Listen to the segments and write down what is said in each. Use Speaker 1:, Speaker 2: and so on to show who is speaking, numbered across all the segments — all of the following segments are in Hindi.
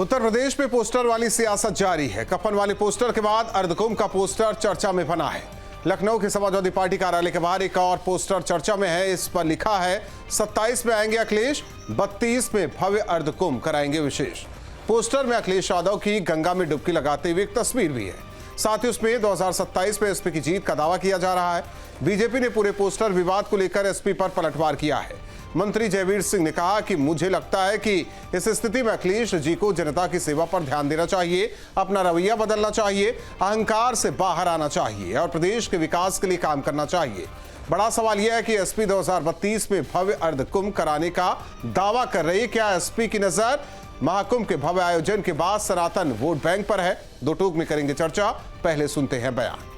Speaker 1: उत्तर प्रदेश में पोस्टर वाली सियासत जारी है। कफन वाले पोस्टर के बाद अर्धकुंभ का पोस्टर चर्चा में बना है। लखनऊ के समाजवादी पार्टी कार्यालय के बाहर एक और पोस्टर चर्चा में है। इस पर लिखा है 27 में आएंगे अखिलेश, 32 में भव्य अर्धकुंभ कराएंगे विशेष। पोस्टर में अखिलेश यादव की गंगा में डुबकी लगाते हुए एक तस्वीर भी है। साथ ही उसमें 2027 में एसपी की जीत का दावा किया जा रहा है। बीजेपी ने पूरे पोस्टर विवाद को लेकर एसपी पर पलटवार किया है। मंत्री जयवीर सिंह ने कहा कि मुझे लगता है कि इस स्थिति में अखिलेश जी को जनता की सेवा पर ध्यान देना चाहिए, अपना रवैया बदलना चाहिए, अहंकार से बाहर आना चाहिए और प्रदेश के विकास के लिए काम करना चाहिए। बड़ा सवाल यह है कि एसपी 2032 में भव्य अर्धकुंभ कराने का दावा कर रही है। क्या एसपी की नजर महाकुंभ के भव्य आयोजन के बाद सनातन वोट बैंक पर है? दो टूक में करेंगे चर्चा, पहले सुनते हैं बयान।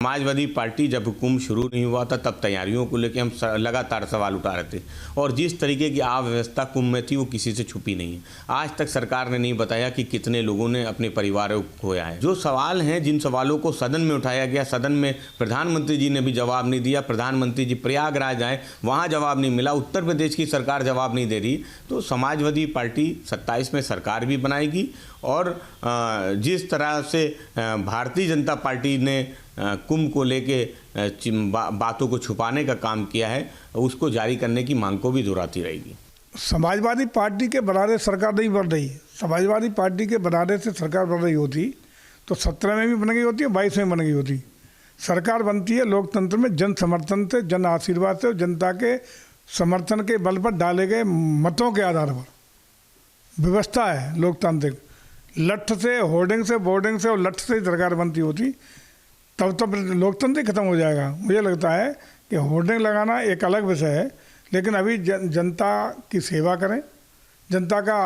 Speaker 2: समाजवादी पार्टी जब कुंभ शुरू नहीं हुआ था तब तैयारियों को लेकर हम लगातार सवाल उठा रहे थे और जिस तरीके की अव्यवस्था कुंभ में थी वो किसी से छुपी नहीं है। आज तक सरकार ने नहीं बताया कि कितने लोगों ने अपने परिवारों को खोया है। जो सवाल हैं, जिन सवालों को सदन में उठाया गया, सदन में प्रधानमंत्री जी ने भी जवाब नहीं दिया। प्रधानमंत्री जी प्रयागराज आए, वहाँ जवाब नहीं मिला। उत्तर प्रदेश की सरकार जवाब नहीं दे रही। तो समाजवादी पार्टी 27 में सरकार भी बनाएगी और जिस तरह से भारतीय जनता पार्टी ने कुंभ को लेके बातों को छुपाने का काम किया है, उसको जारी करने की मांग को भी दोहराती रहेगी।
Speaker 3: समाजवादी पार्टी के बनाने सरकार नहीं बन रही। समाजवादी पार्टी के बनाने से सरकार बन रही होती तो 17 में भी बन गई होती है, 22 में बन गई होती। सरकार बनती है लोकतंत्र में जन समर्थन से, जन आशीर्वाद से और जनता के समर्थन के बल पर डाले गए मतों के आधार पर व्यवस्था है लोकतांत्रिक। लठ से, होर्डिंग से, बोर्डिंग से और लठ से सरकार बनती होती तब लोकतंत्र खत्म हो जाएगा। मुझे लगता है कि होर्डिंग लगाना एक अलग विषय है, लेकिन अभी जनता की सेवा करें, जनता का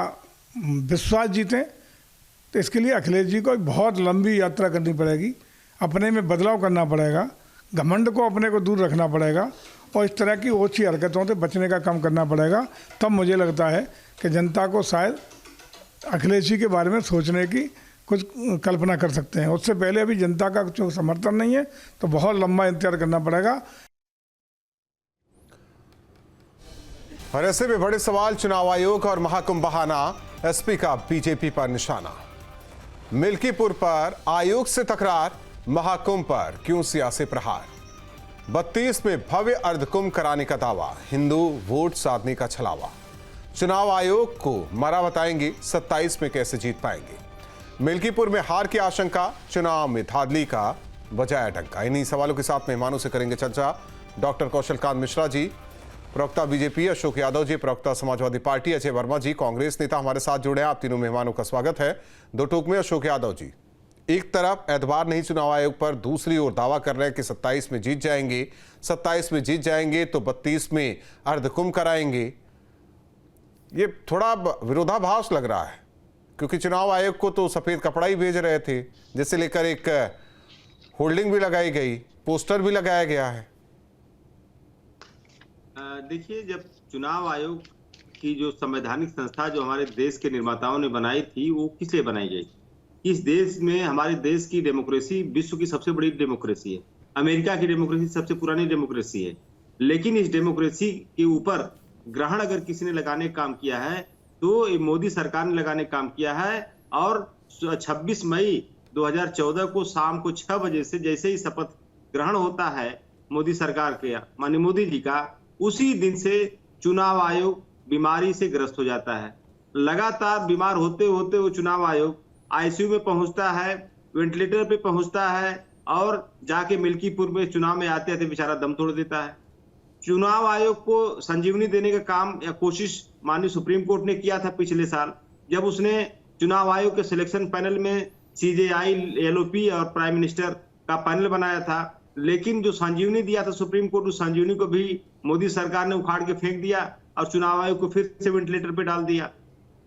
Speaker 3: विश्वास जीतें, तो इसके लिए अखिलेश जी को बहुत लंबी यात्रा करनी पड़ेगी। अपने में बदलाव करना पड़ेगा, घमंड को अपने को दूर रखना पड़ेगा और इस तरह की ओछी हरकतों से बचने का काम करना पड़ेगा। तब मुझे लगता है कि जनता को शायद अखिलेश जी के बारे में सोचने की कुछ कल्पना कर सकते हैं। उससे पहले अभी जनता का कुछ समर्थन नहीं है तो बहुत लंबा इंतजार करना पड़ेगा।
Speaker 1: और ऐसे में बड़े सवाल, चुनाव आयोग और महाकुंभ बहाना, एसपी का बीजेपी पर निशाना। मिल्कीपुर पर आयोग से तकरार, महाकुंभ पर क्यों सियासी प्रहार। 32 में भव्य अर्धकुंभ कराने का दावा, हिंदू वोट साधने का छलावा। चुनाव आयोग को मरा बताएंगे, 27 में कैसे जीत पाएंगे। मिल्कीपुर में हार की आशंका, चुनाव में धांधली का बजाया डंका। इन्हीं सवालों के साथ मेहमानों से करेंगे चर्चा। डॉक्टर कौशल कांत मिश्रा जी, प्रवक्ता बीजेपी, अशोक यादव जी, प्रवक्ता समाजवादी पार्टी, अजय वर्मा जी, कांग्रेस नेता हमारे साथ जुड़े हैं। आप तीनों मेहमानों का स्वागत है। दो टूक में अशोक यादव जी, एक तरफ एतबार नहीं चुनाव आयोग पर, दूसरी ओर दावा कर रहे हैं कि 27 में जीत जाएंगे। 27 में जीत जाएंगे तो 32 में अर्धकुंभ कराएंगे। ये थोड़ा विरोधाभास लग रहा है, क्योंकि चुनाव आयोग को तो सफेद कपड़ा ही भेज रहे थे, जिसे लेकर एक होल्डिंग भी लगाई गई, पोस्टर भी लगाया गया है।
Speaker 4: देखिए, जब चुनाव आयोग की जो संवैधानिक संस्था जो हमारे देश के निर्माताओं ने बनाई थी, वो किस लिए बनाई गई? इस देश में, हमारे देश की डेमोक्रेसी विश्व की सबसे बड़ी डेमोक्रेसी है। अमेरिका की डेमोक्रेसी सबसे पुरानी डेमोक्रेसी है। लेकिन इस डेमोक्रेसी के ऊपर ग्रहण अगर किसी ने लगाने का काम किया है तो ये मोदी सरकार ने लगाने का काम किया है। और 26 मई 2014 को शाम को 6 बजे से जैसे ही शपथ ग्रहण होता है मोदी सरकार के, माननीय मोदी जी का, उसी दिन से चुनाव आयोग बीमारी से ग्रस्त हो जाता है। लगातार बीमार होते होते वो चुनाव आयोग आईसीयू में पहुंचता है, वेंटिलेटर पे पहुंचता है और जाके मिल्कीपुर में चुनाव में आते आते बेचारा दम तोड़ देता है। चुनाव आयोग को संजीवनी देने का काम या कोशिश माननीय सुप्रीम कोर्ट ने किया था पिछले साल, जब उसने चुनाव आयोग के सिलेक्शन पैनल में सीजेआई, एलओपी और प्राइम मिनिस्टर का पैनल बनाया था। लेकिन जो संजीवनी दिया था सुप्रीम कोर्ट, उस संजीवनी को भी मोदी सरकार ने उखाड़ के फेंक दिया और चुनाव आयोग को फिर से वेंटिलेटर पे डाल दिया।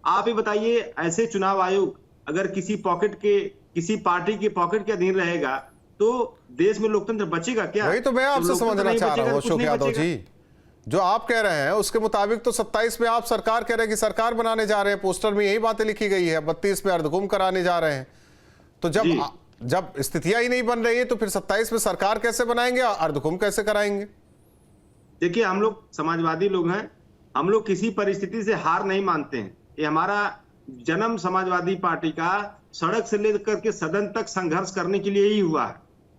Speaker 4: आप ही बताइए, ऐसे चुनाव आयोग अगर किसी पॉकेट के, किसी पार्टी के पॉकेट के अधीन रहेगा तो देश में लोकतंत्र बचेगा क्या?
Speaker 1: वही तो मैं आपसे समझना चाह रहा हूं अशोक यादव जी। जो आप कह रहे हैं उसके मुताबिक तो 27 में आप सरकार कह रहे हैं कि सरकार बनाने जा रहे हैं, पोस्टर में यही बातें लिखी गई है। 32 में अर्धकुंभ कराने जा रहे हैं। तो जब स्थितियां ही नहीं बन रही है तो फिर 27 में सरकार कैसे बनाएंगे, अर्धकुंभ कैसे कराएंगे?
Speaker 4: देखिए, हम लोग समाजवादी लोग हैं हम लोग किसी परिस्थिति से हार नहीं मानते हैं। ये हमारा जन्म समाजवादी पार्टी का सड़क से लेकर के सदन तक संघर्ष करने के लिए ही हुआ है।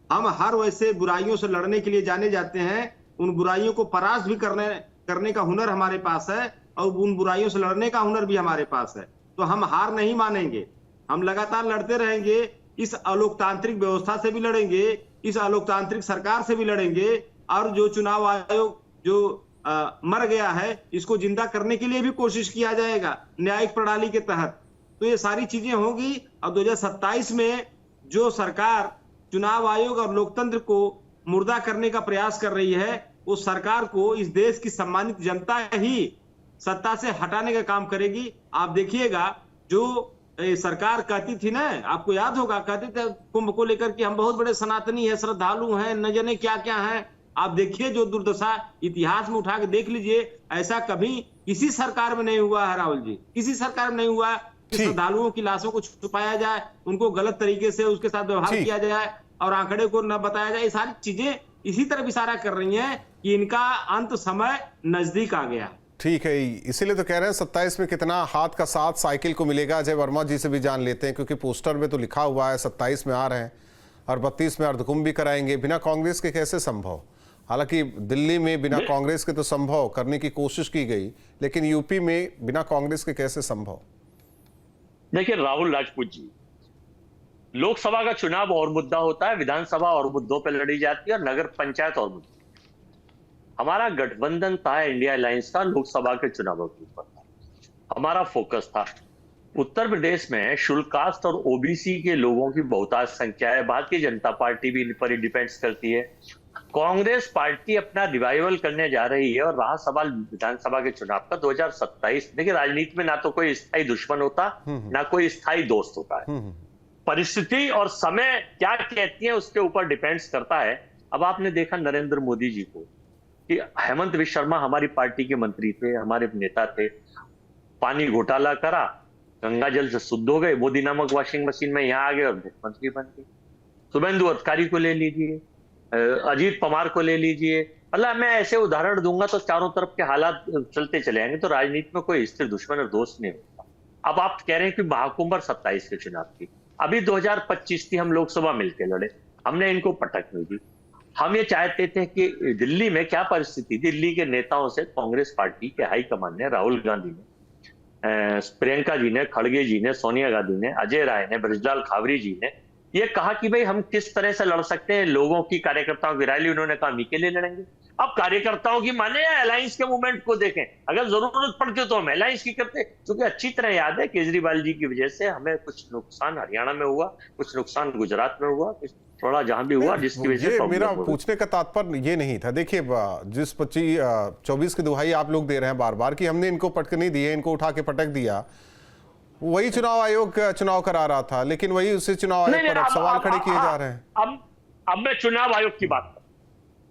Speaker 4: हम हर वैसे बुराइयों से लड़ने के लिए जाने जाते हैं, उन बुराइयों को परास्त भी करने का हुनर हमारे पास है और उन बुराइयों से लड़ने का हुनर भी हमारे पास है। तो हम हार नहीं मानेंगे, हम लगातार लड़ते रहेंगे। इस अलोकतांत्रिक व्यवस्था से भी लड़ेंगे, इस अलोकतांत्रिक सरकार से भी लड़ेंगे, और जो चुनाव आयोग जो मर गया है इसको जिंदा करने के लिए भी कोशिश किया जाएगा न्यायिक प्रणाली के तहत। तो ये सारी चीजें होंगी। और 2027 में जो सरकार चुनाव आयोग और लोकतंत्र को मुर्दा करने का प्रयास कर रही है, उस सरकार को इस देश की सम्मानित जनता ही सत्ता से हटाने का काम करेगी। आप देखिएगा, जो सरकार कहती थी ना, आपको याद होगा, कहती थी कुंभ को लेकर कि हम बहुत बड़े सनातनी है, श्रद्धालु हैं, न जाने क्या क्या है। आप देखिए जो दुर्दशा इतिहास में उठा के देख लीजिए, ऐसा कभी किसी सरकार में नहीं हुआ है राहुल जी, किसी सरकार में नहीं हुआ कि श्रद्धालुओं की लाशों को छुपाया जाए, उनको गलत तरीके से उसके साथ व्यवहार किया जाए और आंकड़े को न बताया जाए। ये सारी चीजें इसी तरफ इशारा कर रही हैं कि इनका अंत समय नजदीक आ गया।
Speaker 1: ठीक है, इसीलिए तो कह रहे हैं 27 में कितना हाथ का साथ साइकिल को मिलेगा। अजय वर्मा जी से भी जान लेते हैं, क्योंकि पोस्टर में तो लिखा हुआ है 27 में आ रहे हैं और 32 में अर्धकुंभ भी कराएंगे। बिना कांग्रेस के कैसे संभव? हालांकि दिल्ली में बिना कांग्रेस के तो संभव करने की कोशिश की गई, लेकिन यूपी में बिना कांग्रेस के कैसे संभव?
Speaker 5: देखिए राहुल राजपूत जी, लोकसभा का चुनाव और मुद्दा होता है, विधानसभा और मुद्दों पर लड़ी जाती है, और नगर पंचायत और मुद्दे। हमारा गठबंधन था इंडिया अलायंस का लोकसभा के चुनावों के ऊपर था, हमारा फोकस था। उत्तर प्रदेश में शुल्क कास्ट और ओबीसी के लोगों की बहुतायत संख्या है। भारतीय जनता पार्टी भी इन पर ही डिपेंड्स करती है। कांग्रेस पार्टी अपना रिवाइवल करने जा रही है, और रहा सवाल विधानसभा के चुनाव का 2027। देखिए राजनीति में ना तो कोई स्थायी दुश्मन होता, ना कोई स्थायी दोस्त होता है। परिस्थिति और समय क्या कहती है उसके ऊपर डिपेंड्स करता है। अब आपने देखा नरेंद्र मोदी जी को कि हेमंत विश्व शर्मा हमारी पार्टी के मंत्री थे, हमारे नेता थे, पानी घोटाला करा, गंगा जल से शुद्ध हो गए, मोदी नामक वॉशिंग मशीन में यहाँ आ गए और मुख्यमंत्री बन गए। शुभेंदु अधिकारी को ले लीजिए, अजीत पवार को ले लीजिए, मतलब मैं ऐसे उदाहरण दूंगा तो चारों तरफ के हालात चलते चले जाएंगे। तो राजनीति में कोई स्थिर दुश्मन और दोस्त नहीं होता। अब आप कह रहे हैं कि महाकुंभ और 27 के चुनाव की, अभी 2025 की हम लोकसभा मिलकर लड़े, हमने इनको पटक नहीं दी। हम ये चाहते थे कि दिल्ली में क्या परिस्थिति, दिल्ली के नेताओं से कांग्रेस पार्टी के हाईकमान ने, राहुल गांधी ने, प्रियंका जी ने, खड़गे जी ने, सोनिया गांधी ने, अजय राय ने, ब्रजलाल खावरी जी ने ये कहा कि भाई हम किस तरह से लड़ सकते हैं। लोगों की, कार्यकर्ताओं की रैली उन्होंने कहा हम के लिए लड़ेंगे। अब कार्यकर्ताओं की माने या अलायंस के मूवमेंट को देखें, अगर जरूरत पड़ती तो हम अलायंस की करते। क्योंकि अच्छी तरह याद है केजरीवाल जी की वजह से हमें कुछ नुकसान हरियाणा में हुआ, कुछ नुकसान गुजरात में हुआ, थोड़ा जहां भी हुआ, जिसकी वजह से
Speaker 1: मेरा पूछने का तात्पर्य ये नहीं था। देखिए जिस 24 की दुहाई आप लोग दे रहे हैं बार बार कि हमने इनको पटक नहीं दिए, इनको उठा के पटक दिया, वही चुनाव आयोग चुनाव करा रहा था, लेकिन वही उसी चुनाव आयोग पर अब सवाल खड़े किए जा रहे हैं।
Speaker 5: अब मैं चुनाव आयोग की बात करूं।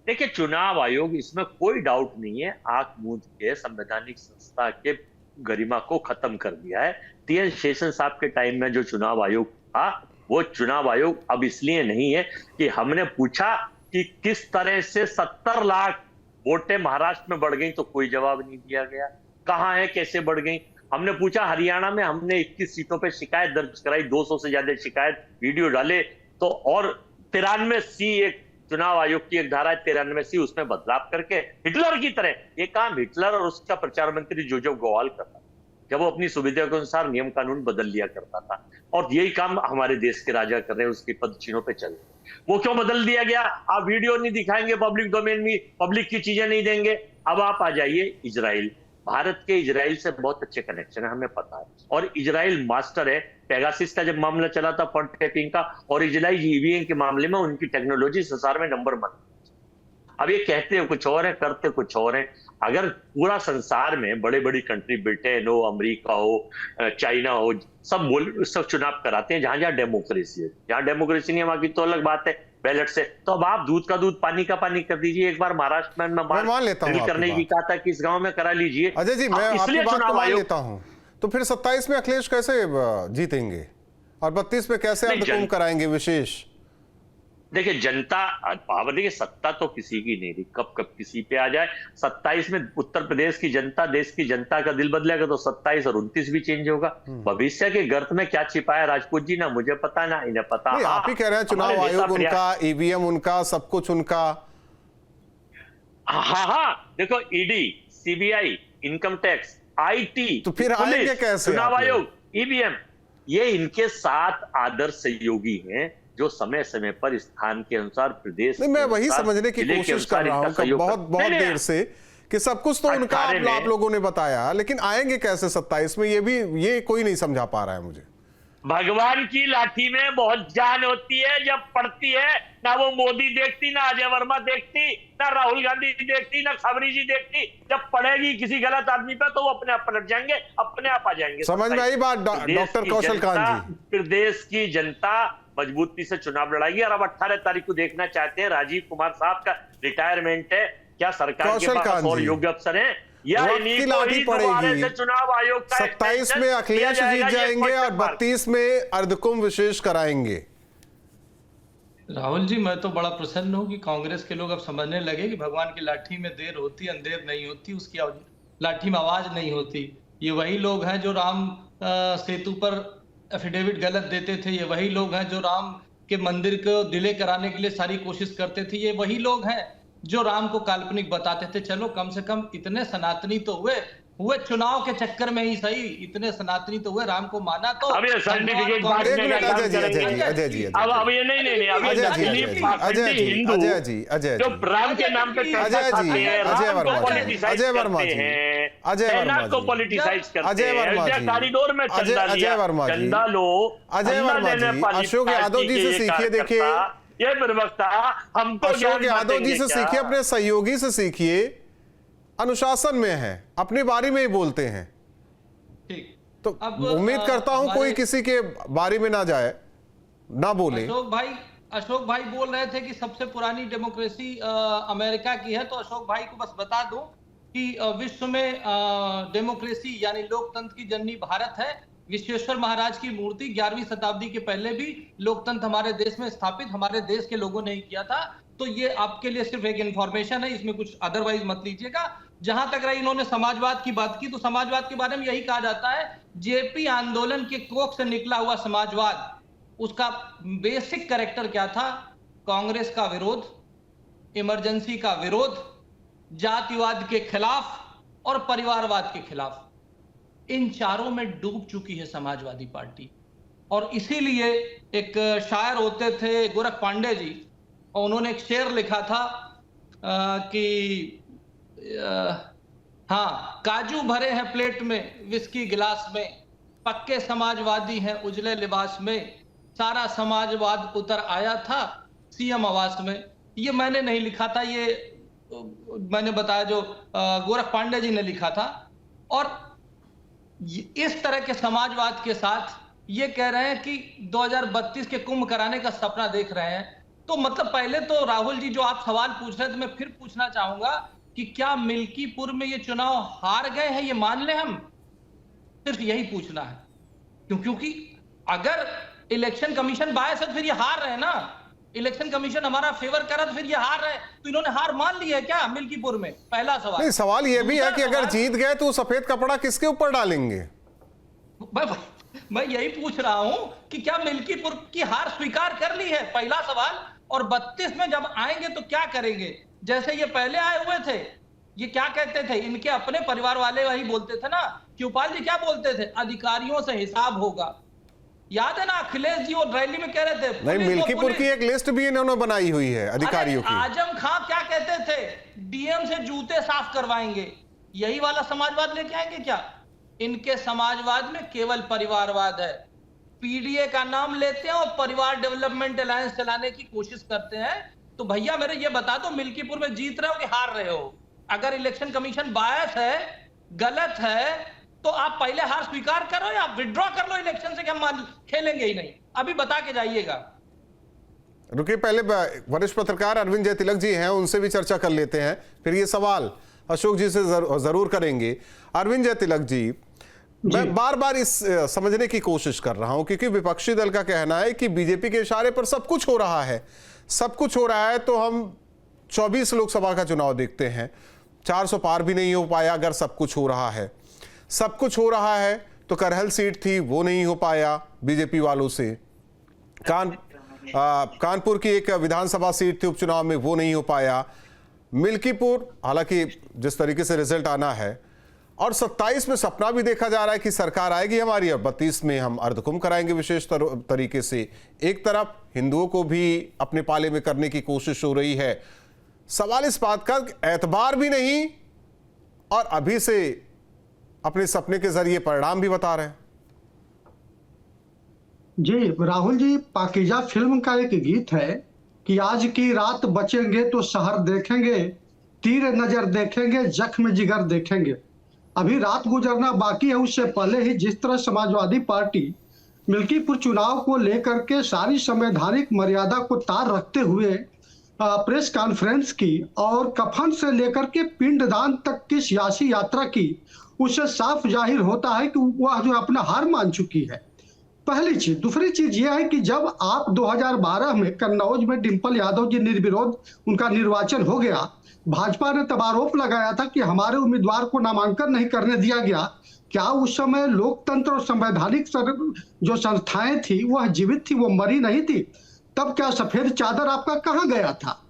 Speaker 5: देखिए चुनाव आयोग, इसमें कोई डाउट नहीं है, आंख मूंद के संवैधानिक संस्था के गरिमा को खत्म कर दिया है। टी.एन. शेषन साहब के टाइम में जो चुनाव आयोग था, वो चुनाव आयोग अब इसलिए नहीं है कि हमने पूछा कि किस तरह से 70 लाख वोटें महाराष्ट्र में बढ़ गई, तो कोई जवाब नहीं दिया गया। कहां है, कैसे बढ़ गई? हमने पूछा हरियाणा में, हमने 21 सीटों पे शिकायत दर्ज कराई, 200 से ज्यादा शिकायत, वीडियो डाले, तो और 93C एक चुनाव आयोग की एक धारा है 93C, उसमें बदलाव करके हिटलर की तरह ये काम हिटलर और उसका प्रचार मंत्री जोसेफ गोवाल करता, जब वो अपनी सुविधा के अनुसार नियम कानून बदल लिया करता था। और यही काम हमारे देश के राजा कर रहे हैं, उसके पदचिन्हों पे चल रहे। वो क्यों बदल दिया गया? आप वीडियो नहीं दिखाएंगे पब्लिक डोमेन में, पब्लिक की चीजें नहीं देंगे। अब आप आ जाइए इजराइल, भारत के इजराइल से बहुत अच्छे कनेक्शन है, हमें पता है, और इजराइल मास्टर है। पेगासिस का जब मामला चला था फंड टैपिंग का, और इजराइल ईवीएम के मामले में उनकी टेक्नोलॉजी संसार में नंबर 1। अब ये कहते हैं कुछ और है, करते कुछ और है। अगर पूरा संसार में बड़े बड़ी कंट्री, ब्रिटेन हो, अमेरिका हो, चाइना हो, सब चुनाव कराते हैं जहां जहां डेमोक्रेसी है। जहां डेमोक्रेसी नहीं है वहां की तो अलग बात है, बैलेट से। तो अब आप दूध का दूध पानी का पानी कर दीजिए। एक बार महाराष्ट्र में
Speaker 1: मान लेता हूं
Speaker 5: करने की कहा था कि इस गांव में करा लीजिए।
Speaker 1: अजय जी, मैं आपकी बात को मान लेता हूं, तो फिर 27 में अखिलेश कैसे जीतेंगे और 32 में कैसे अर्धकुंभ कराएंगे विशेष?
Speaker 5: देखिए जनता पावर, देखिए सत्ता तो किसी की नहीं रही, कब कब किसी पे आ जाए। 27 में उत्तर प्रदेश की जनता, देश की जनता का दिल बदलेगा तो 27 और 29 भी चेंज होगा। भविष्य के गर्त में क्या छिपा है राजपूत जी, ना मुझे पता ना इन्हें पता।
Speaker 1: नहीं, आप ही कह रहे हैं चुनाव आयोग उनका, ईवीएम उनका, सब कुछ उनका।
Speaker 5: हाँ, देखो ED, CBI, income tax, IT,
Speaker 1: तो फिर आएंगे कैसे
Speaker 5: चुनाव आयोग, ईवीएम, ये इनके 7 आदर्श सहयोगी हैं जो समय समय पर स्थान के अनुसार प्रदेश।
Speaker 1: नहीं, मैं वही समझने की कोशिश कर रहा हूं बहुत देर से कि सब कुछ तो उनका आप लोगों ने बताया, लेकिन आएंगे कैसे 27 में, ये कोई नहीं समझा पा रहा है मुझे।
Speaker 5: भगवान की लाठी में बहुत जान होती है, जब पड़ती है ना वो मोदी देखती, ना अजय वर्मा देखती, ना राहुल गांधी देखती, ना खबरी जी देखती। जब पड़ेगी किसी गलत आदमी पे तो वो अपने आप पलट जाएंगे, अपने आप आ जाएंगे।
Speaker 1: समझ में आई बात डॉक्टर कौशल कांत जी।
Speaker 5: प्रदेश की जनता मजबूती से चुनाव लड़ाएगी। और अब 18 तारीख को देखना चाहते हैं राजीव कुमार साहब का रिटायरमेंट है, क्या सरकार के पास और योग्य अफसर हैं, या
Speaker 1: की लाठी पड़ेगी।
Speaker 5: चुनाव आयोग का
Speaker 1: 27 में अखिलेश जीत जाएंगे और 32 में अर्धकुंभ विशेष कराएंगे।
Speaker 6: राहुल जी, मैं तो बड़ा प्रसन्न हूं कि कांग्रेस के लोग अब समझने लगे कि भगवान की लाठी में देर होती, अंधेर नहीं होती, उसकी लाठी में आवाज नहीं होती। ये वही लोग हैं जो राम सेतु पर एफिडेविट गलत देते थे, ये वही लोग हैं जो राम के मंदिर को डिले कराने के लिए सारी कोशिश करते थे, ये वही लोग हैं जो राम को काल्पनिक बताते थे। चलो कम से कम इतने सनातनी तो हुए चुनाव के चक्कर में ही सही, इतने सनातनी तो हुए, राम को माना तो।
Speaker 5: अब ये सर्टिफिकेट बांटने का काम करेंगे। अब ये नहीं हिंदू जो राम के नाम पे अजय वर्मा को पॉलिटिसाइज करते हैं, कॉरिडोर में चंदा लो,
Speaker 1: अजय वर्मा जी, अशोक यादव जी से सीखिए। देखिए
Speaker 5: ये प्रवक्ता हमको,
Speaker 1: अशोक यादव जी से सीखिए, अपने सहयोगी से सीखिए, अनुशासन में है, अपनी बारी में ही बोलते हैं।
Speaker 6: ठीक,
Speaker 1: तो उम्मीद करता हूं कोई किसी के बारी में ना जाए, ना बोले।
Speaker 6: अशोक भाई बोल रहे थे कि सबसे पुरानी डेमोक्रेसी अमेरिका की है, तो अशोक भाई को बस बता दूं कि विश्व में डेमोक्रेसी यानी लोकतंत्र की जननी भारत है। विश्वेश्वर महाराज की मूर्ति 11वीं शताब्दी के पहले भी लोकतंत्र हमारे देश में स्थापित हमारे देश के लोगों ने ही किया था। तो ये आपके लिए सिर्फ एक इंफॉर्मेशन है, इसमें कुछ अदरवाइज मत लीजिएगा। जहां तक रही इन्होंने समाजवाद की बात की, तो समाजवाद के बारे में यही कहा जाता है, जेपी आंदोलन के कोख से निकला हुआ समाजवाद, उसका बेसिक कैरेक्टर क्या था? कांग्रेस का विरोध, इमरजेंसी का विरोध, जातिवाद के खिलाफ और परिवारवाद के खिलाफ। इन चारों में डूब चुकी है समाजवादी पार्टी। और इसीलिए एक शायर होते थे गोरख पांडे जी, और उन्होंने एक शेर लिखा था कि हाँ, काजू भरे हैं प्लेट में, विस्की गिलास में, पक्के समाजवादी हैं उजले लिबास में, सारा समाजवाद उतर आया था सीएम आवास में। ये मैंने नहीं लिखा था, ये मैंने बताया जो गोरख पांडे जी ने लिखा था। और इस तरह के समाजवाद के साथ ये कह रहे हैं कि 2032 के कुंभ कराने का सपना देख रहे हैं। तो मतलब पहले तो राहुल जी जो आप सवाल पूछ रहे थे, मैं फिर पूछना चाहूंगा कि क्या मिल्कीपुर में ये चुनाव हार गए हैं, ये मान ले हम? सिर्फ यही पूछना है, क्योंकि अगर इलेक्शन कमीशन बायस है तो फिर ये हार रहे हैं ना। इलेक्शन कमीशन हमारा फेवर कर रहा तो फिर ये हार रहे हैं, तो इन्होंने हार मान ली है क्या मिल्कीपुर में? पहला सवाल।
Speaker 1: नहीं, सवाल ये भी है कि अगर जीत गए तो सफेद कपड़ा किसके ऊपर डालेंगे?
Speaker 6: मैं यही पूछ रहा हूं कि क्या मिल्कीपुर की हार स्वीकार कर ली है, पहला सवाल। और 32 में जब आएंगे तो क्या करेंगे? जैसे ये पहले आए हुए थे, ये क्या कहते थे, इनके अपने परिवार वाले वही बोलते थे ना, शिवपाल जी क्या बोलते थे, अधिकारियों से हिसाब होगा। याद है ना, अखिलेश जी वो रैली में कह रहे थे।
Speaker 1: नहीं, मिल्कीपुर की एक लिस्ट भी इन्होंने बनाई हुई है अधिकारियों की।
Speaker 6: आजम खां क्या कहते थे, डीएम से जूते साफ करवाएंगे। यही वाला समाजवाद लेके आएंगे क्या? इनके समाजवाद में केवल परिवारवाद है। पीडीए का नाम लेते हैं और परिवार डेवलपमेंट अलायंस चलाने की कोशिश करते हैं। तो भैया मेरे ये बता दो, मिल्कीपुर में जीत रहे हो कि हार रहे हो? अगर इलेक्शन कमीशन बायस है, गलत है, तो आप पहले हार स्वीकार करो या विड्रॉ कर लो इलेक्शन से कि हम खेलेंगे ही नहीं। अभी बता के जाइएगा।
Speaker 1: रुकिए, पहले वरिष्ठ पत्रकार अरविंद जयतिलक जी हैं, उनसे भी चर्चा कर लेते हैं, फिर ये सवाल अशोक जी से जरूर करेंगे। अरविंद जयतिलक जी, मैं बार बार इस समझने की कोशिश कर रहा हूं, क्योंकि विपक्षी दल का कहना है कि बीजेपी के इशारे पर सब कुछ हो रहा है, सब कुछ हो रहा है तो हम 24 लोकसभा का चुनाव देखते हैं, 400 पार भी नहीं हो पाया। अगर सब कुछ हो रहा है, सब कुछ हो रहा है तो करहल सीट थी वो नहीं हो पाया बीजेपी वालों से। कानपुर की एक विधानसभा सीट थी उपचुनाव में, वो नहीं हो पाया। मिल्कीपुर, हालांकि जिस तरीके से रिजल्ट आना है, और 27 में सपना भी देखा जा रहा है कि सरकार आएगी हमारी, और 32 में हम अर्धकुंभ कराएंगे विशेष तरीके से। एक तरफ हिंदुओं को भी अपने पाले में करने की कोशिश हो रही है। सवाल इस बात का एतबार भी नहीं और अभी से अपने सपने के जरिए परिणाम भी बता रहे हैं।
Speaker 7: जी राहुल जी, पाकीजा फिल्म का एक गीत है कि आज की रात बचेंगे तो शहर देखेंगे, तीर नजर देखेंगे, जख्म जिगर देखेंगे। अभी रात गुजरना बाकी है, उससे पहले ही जिस तरह समाजवादी पार्टी मिल्कीपुर चुनाव को लेकर के सारी संवैधानिक मर्यादा को तार रखते हुए प्रेस कॉन्फ्रेंस की और कफन से लेकर के पिंडदान तक की सियासी यात्रा की, उससे साफ जाहिर होता है कि वह जो अपना हार मान चुकी है। पहली चीज। दूसरी चीज यह है कि जब आप 2012 में कन्नौज में डिंपल यादव जी निर्विरोध उनका निर्वाचन हो गया, भाजपा ने तब आरोप लगाया था कि हमारे उम्मीदवार को नामांकन नहीं करने दिया गया। क्या उस समय लोकतंत्र और संवैधानिक जो संस्थाएं थी वह जीवित थी, वो मरी नहीं थी? तब क्या सफेद चादर आपका कहां गया था?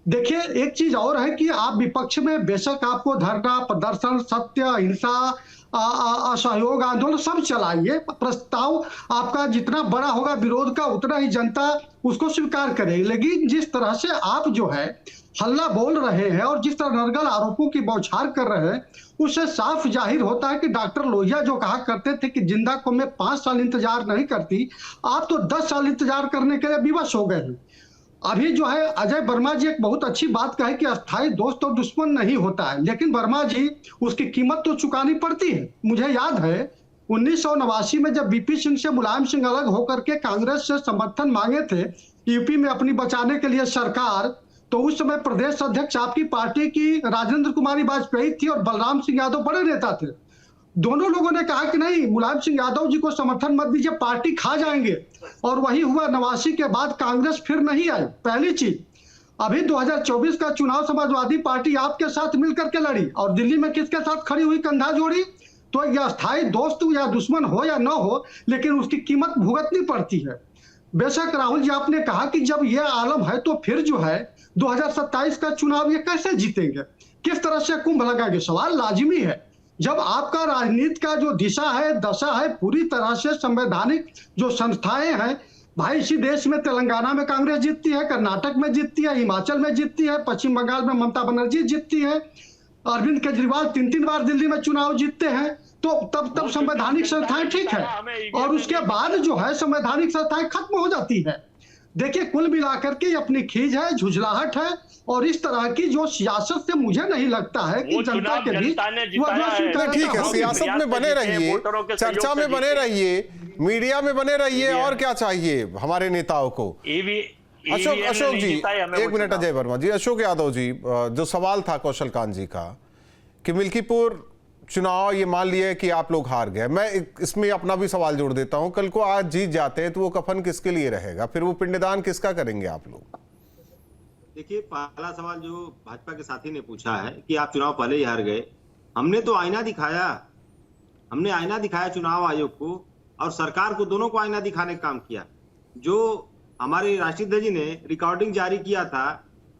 Speaker 7: देखिए, एक चीज और है कि आप विपक्ष में बेशक आपको धरना, प्रदर्शन, सत्य, अहिंसा, असहयोग आंदोलन सब चलाइए, प्रस्ताव आपका जितना बड़ा होगा विरोध का उतना ही जनता उसको स्वीकार करेगी। लेकिन जिस तरह से आप जो है हल्ला बोल रहे हैं और जिस तरह नरगल आरोपों की बौछार कर रहे हैं, उससे साफ जाहिर होता है कि डॉक्टर लोहिया जो कहा करते थे कि जिंदा को मैं 5 साल इंतजार नहीं करती, आप तो 10 साल इंतजार करने के लिए विवश हो गए हैं। अभी जो है अजय वर्मा जी एक बहुत अच्छी बात कही कि अस्थाई दोस्त और दुश्मन नहीं होता है, लेकिन वर्मा जी उसकी कीमत तो चुकानी पड़ती है। मुझे याद है 1989 में जब बीपी सिंह से मुलायम सिंह अलग होकर के कांग्रेस से समर्थन मांगे थे यूपी में अपनी बचाने के लिए सरकार, तो उस समय प्रदेश अध्यक्ष आपकी पार्टी की राजेंद्र कुमारी वाजपेयी थी और बलराम सिंह यादव बड़े नेता थे। दोनों लोगं ने कहा कि नहीं, मुलायम सिंह यादव जी को समर्थन मत दीजिए, पार्टी खा जाएंगे। और वही हुआ, 89 के बाद कांग्रेस फिर नहीं आई। पहली चीज। अभी 2024 का चुनाव समाजवादी पार्टी आपके साथ मिलकर के लड़ी और दिल्ली में किसके साथ खड़ी हुई, कंधा जोड़ी? तो यह अस्थायी दोस्त या दुश्मन हो या ना हो, लेकिन उसकी कीमत भुगतनी पड़ती है। बेशक राहुल जी आपने कहा कि जब यह आलम है तो फिर जो है 2027 का चुनाव ये कैसे जीतेंगे, किस तरह से कुंभ लगाएंगे? सवाल लाजिमी है। जब आपका राजनीति का जो दिशा है, दशा है, पूरी तरह से संवैधानिक जो संस्थाएं हैं, भाई इसी देश में तेलंगाना में कांग्रेस जीतती है, कर्नाटक में जीतती है, हिमाचल में जीतती है, पश्चिम बंगाल में ममता बनर्जी जीतती है, अरविंद केजरीवाल 3-3 बार दिल्ली में चुनाव जीतते हैं। तो तब संवैधानिक संस्थाएं ठीक है, और उसके बाद जो है संवैधानिक संस्थाएं खत्म हो जाती है। देखिए, कुल मिलाकर के अपनी खींच है, झुझलाहट है, और इस तरह की जो सियासत से मुझे नहीं लगता है कि जनता के बीच
Speaker 1: ठीक है, सियासत में बने रहिए, चर्चा में बने रहिए, मीडिया में बने रहिए, और क्या चाहिए हमारे नेताओं को। अशोक जी, 1 मिनट। अजय वर्मा जी, अशोक यादव जी, जो सवाल था कौशल कांत जी का कि मिल्कीपुर चुनाव ये मान लिया कि आप लोग हार गए, मैं इसमें अपना भी सवाल जोड़ देता हूं, कल को आज जीत जाते हैं तो वो कफन किसके लिए रहेगा, फिर वो पिंडदान किसका करेंगे आप लोग?
Speaker 4: देखिए, पहला सवाल जो भाजपा के साथी ने पूछा है कि आप चुनाव पहले ही हार गए, हमने तो आईना दिखाया, हमने आईना दिखाया चुनाव आयोग को और सरकार को, दोनों को आईना दिखाने का काम किया। जो हमारे राष्ट्रीय अध्यक्ष जी ने रिकॉर्डिंग जारी किया था,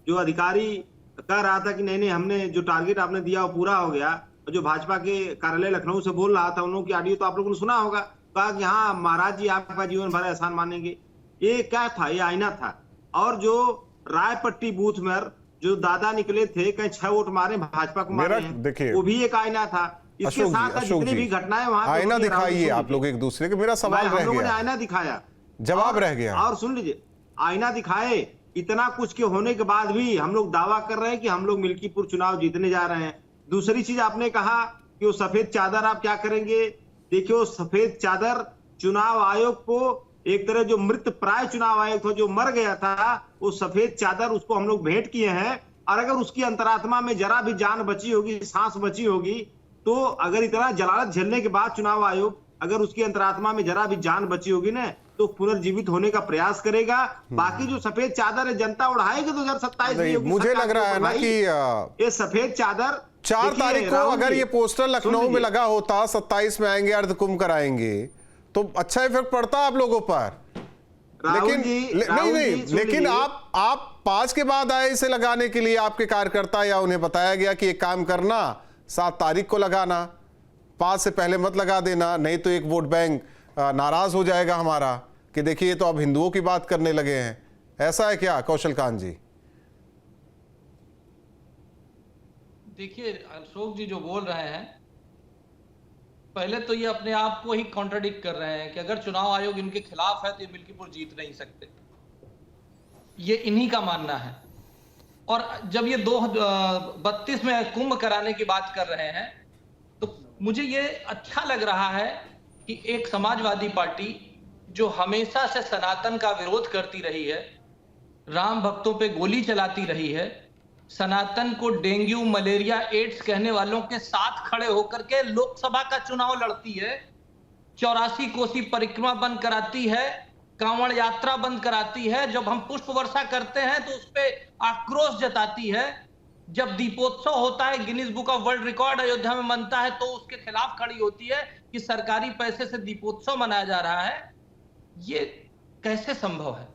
Speaker 4: जो अधिकारी कह रहा था कि नहीं हमने जो टारगेट आपने दिया वो पूरा हो गया, और जो भाजपा के कार्यालय लखनऊ से बोल रहा था, उन लोगों की ऑडियो तो आप लोगों ने सुना होगा, कहा कि हाँ महाराज जी आपका जीवन भर एहसान मानेंगे। ये क्या था? ये आईना था। और जो रायपट्टी बूथ में जो दादा निकले थे, कहीं 6 वोट मारे भाजपा को मारे हैं, वो भी एक आईना था। इसके साथ जितनी भी घटनाएं वहां
Speaker 1: आईना दिखाइए आप लोग एक दूसरे के। मेरा सवाल रह गया,
Speaker 4: आईना दिखाया,
Speaker 1: जवाब रह गया।
Speaker 4: और सुन लीजिए, आईना दिखाए, इतना कुछ के होने के बाद भी हम लोग दावा कर रहे हैं कि हम लोग मिल्कीपुर चुनाव जीतने जा रहे हैं। दूसरी चीज आपने कहा कि वो सफेद चादर आप क्या करेंगे। देखिए, वो सफेद चादर चुनाव आयोग को, एक तरह जो मृत प्राय चुनाव आयोग था जो मर गया था, वो सफेद चादर उसको हम लोग भेंट किए हैं। और अगर उसकी अंतरात्मा में जरा भी जान बची होगी, सांस बची होगी, तो अगर इतना जलालत झेलने के बाद चुनाव आयोग अगर उसकी अंतरात्मा में जरा भी जान बची होगी ना तो पुनर्जीवित होने का प्रयास करेगा। बाकी जो सफेद चादर है जनता उड़ाएगी 2027 में।
Speaker 1: मुझे लग रहा है ना कि
Speaker 4: ये सफेद चादर
Speaker 1: 4 तारीख को अगर ये पोस्टर लखनऊ में लगा होता 27 में आएंगे अर्धकुंभ कराएंगे तो अच्छा इफेक्ट पड़ता आप लोगों पर। लेकिन नहीं, लेकिन आप 5 के बाद आए इसे लगाने के लिए, आपके कार्यकर्ता या उन्हें बताया गया कि एक काम करना 7 तारीख को लगाना, 5 से पहले मत लगा देना, नहीं तो एक वोट बैंक नाराज हो जाएगा हमारा कि देखिए तो अब हिंदुओं की बात करने लगे हैं। ऐसा है क्या कौशल कांत जी?
Speaker 6: देखिए अशोक जी जो बोल रहे हैं, पहले तो ये अपने आप को ही कॉन्ट्रडिक्ट कर रहे हैं कि अगर चुनाव आयोग इनके खिलाफ है तो ये मिल्कीपुर जीत नहीं सकते, ये इन्हीं का मानना है। और जब ये 2032 में कुंभ कराने की बात कर रहे हैं तो मुझे ये अच्छा लग रहा है कि एक समाजवादी पार्टी जो हमेशा से सनातन का विरोध करती रही है, राम भक्तों पे गोली चलाती रही है, सनातन को डेंगू मलेरिया एड्स कहने वालों के साथ खड़े होकर के लोकसभा का चुनाव लड़ती है, 84 कोसी परिक्रमा बंद कराती है, कांवड़ यात्रा बंद कराती है, जब हम पुष्प वर्षा करते हैं तो उस पर आक्रोश जताती है, जब दीपोत्सव होता है Guinness book of world record Ayodhya में बनता है तो उसके खिलाफ खड़ी होती है कि सरकारी पैसे से दीपोत्सव मनाया जा रहा है। ये कैसे संभव है?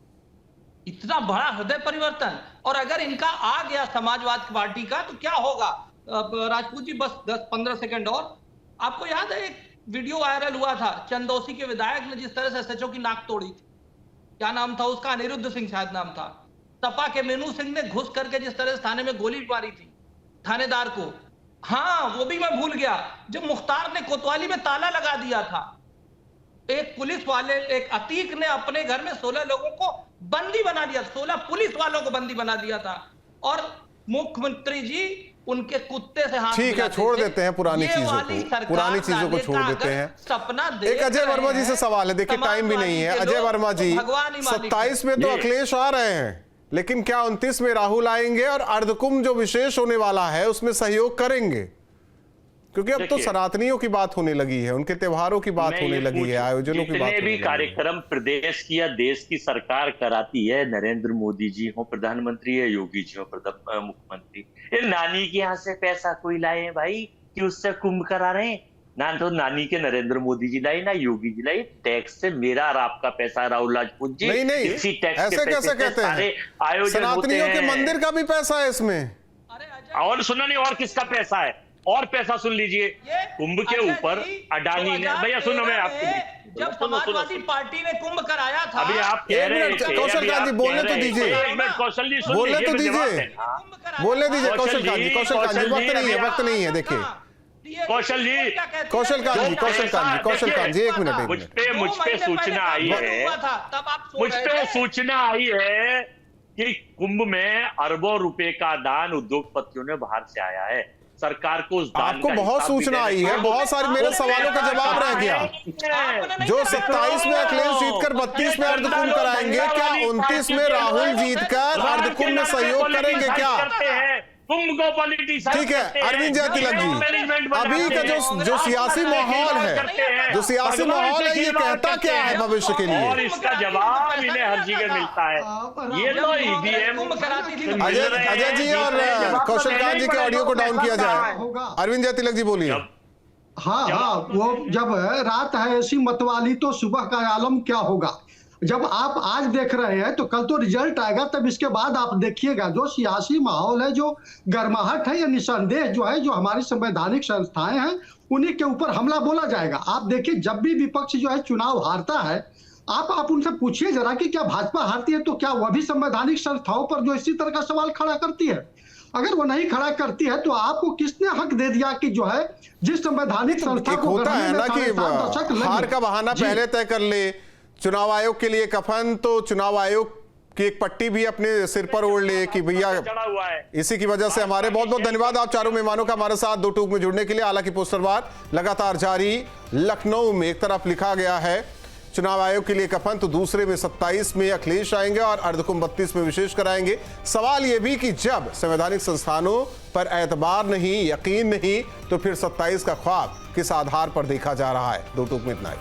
Speaker 6: इतना बड़ा हृदय परिवर्तन। और अगर इनका आ गया समाजवादी पार्टी का तो क्या होगा? राजपूत जी बस 10-15 सेकंड और। आपको याद है एक वीडियो वायरल हुआ था, चंदौसी के विधायक ने जिस तरह से एसएचओ की नाक तोड़ी थी, क्या नाम था उसका? अनिरुद्ध सिंह शायद नाम था। सपा के मेनू सिंह ने घुस करके जिस तरह से थाने में गोली मारी थी थानेदार को, हाँ वो भी मैं भूल गया। जब मुख्तार ने कोतवाली में ताला लगा दिया था, एक पुलिस वाले, एक अतीक ने अपने घर में 16 लोगों को बंदी बना दिया, 16 पुलिस वालों को बंदी बना दिया था। और मुख्यमंत्री जी उनके कुत्ते से हाथ
Speaker 1: ठीक है, छोड़ देते हैं पुरानी चीजों को छोड़ देते हैं।
Speaker 6: सपना
Speaker 1: एक अजय वर्मा जी से सवाल है, देखिए टाइम भी नहीं है। अजय वर्मा जी, 27 में तो अखिलेश आ रहे हैं, लेकिन क्या 29 में राहुल आएंगे और अर्धकुंभ जो विशेष होने वाला है उसमें सहयोग करेंगे? क्योंकि अब तो सनातनियों की बात होने लगी है, उनके त्योहारों की बात होने लगी है, आयोजनों की बात।
Speaker 5: जितने भी कार्यक्रम प्रदेश की या देश की सरकार कराती है, नरेंद्र मोदी जी हो प्रधानमंत्री है, योगी जी हो मुख्यमंत्री, ये नानी के यहाँ से पैसा कोई लाए भाई कि उससे कुंभ करा रहे हैं? ना तो नानी के नरेंद्र मोदी जी लाई, ना योगी जी लाई, टैक्स से मेरा और आपका पैसा राहुल राजपूत जी।
Speaker 1: नहीं,
Speaker 5: इसी टैक्स
Speaker 1: ऐसे कैसे कहते हैं? सनातनियों के मंदिर का भी पैसा है इसमें।
Speaker 5: और सुना नहीं, और किसका पैसा है? और पैसा सुन लीजिए, कुंभ के ऊपर अडानी ने, भैया सुनो मैं आपको,
Speaker 6: जब समाजवादी पार्टी ने कुंभ कराया था,
Speaker 5: अभी आप कह रहे हैं
Speaker 1: कौशल कांत जी बोलने तो दीजिए,
Speaker 5: कौशल जी
Speaker 1: बोलने तो दीजिए, बोलने दीजिए कौशल कांत जी। वक्त नहीं है देखिए।
Speaker 5: कौशल
Speaker 1: कांत जी एक मिनट।
Speaker 5: मुझ पे सूचना आई है कि कुंभ में अरबों रुपए का दान उद्योगपतियों ने बाहर से आया है, सरकार को उस दान
Speaker 1: आपको बहुत सूचना आई है, बहुत सारे मेरे सवालों का जवाब रह गया। जो 27 में अखिलेश जीतकर 32 में अर्धकुंभ कराएंगे, क्या 29 में राहुल जीतकर अर्धकुंभ में सहयोग करेंगे क्या?
Speaker 5: कुंभ को पॉलिटिक्स।
Speaker 1: ठीक है अरविंद जय तिलक जी, अभी का जो सियासी माहौल है, ये कहता क्या है भविष्य के लिए?
Speaker 5: और इसका जवाब इन्हें हर जगह मिलता है। ये तो ईवीएम।
Speaker 1: अजय जी और कौशल कांत जी के ऑडियो को डाउन किया जाए। अरविंद जय तिलक जी बोलिए।
Speaker 7: हाँ, वो जब रात है ऐसी मतवाली तो सुबह का आलम क्या होगा। जब आप आज देख रहे हैं तो कल तो रिजल्ट आएगा, तब इसके बाद आप देखिएगा जो सियासी माहौल है, जो गर्माहट है, या निसंदेह जो है, जो हमारी संवैधानिक संस्थाएं हैं उन्हीं के ऊपर हमला बोला जाएगा। आप देखिए जब भी विपक्ष जो है चुनाव हारता है, आप उनसे पूछिए जरा कि क्या भाजपा हारती है तो क्या वह भी संवैधानिक संस्थाओं पर जो इसी तरह का सवाल खड़ा करती है? अगर वो नहीं खड़ा करती है तो आपको किसने हक दे दिया कि जो है जिस संवैधानिक संस्था को
Speaker 1: होता है ना कि हार का बहाना पहले तय कर ले। चुनाव आयोग के लिए कफन तो चुनाव आयोग की एक पट्टी भी अपने सिर पर ओढ़ ले कि भैया इसी की वजह से हमारे। बहुत बहुत धन्यवाद आप चारों मेहमानों का हमारे साथ दो टूक में जुड़ने के लिए। हालांकि पोस्टरवार लगातार जारी। लखनऊ में एक तरफ लिखा गया है चुनाव आयोग के लिए कफन तो दूसरे में 27 में अखिलेश आएंगे और अर्धकुंभ 32 में विशेष कराएंगे। सवाल यह भी कि जब संवैधानिक संस्थानों पर एतबार नहीं, यकीन नहीं, तो फिर 27 का ख्वाब किस आधार पर देखा जा रहा है। दो टूक में इतना ही।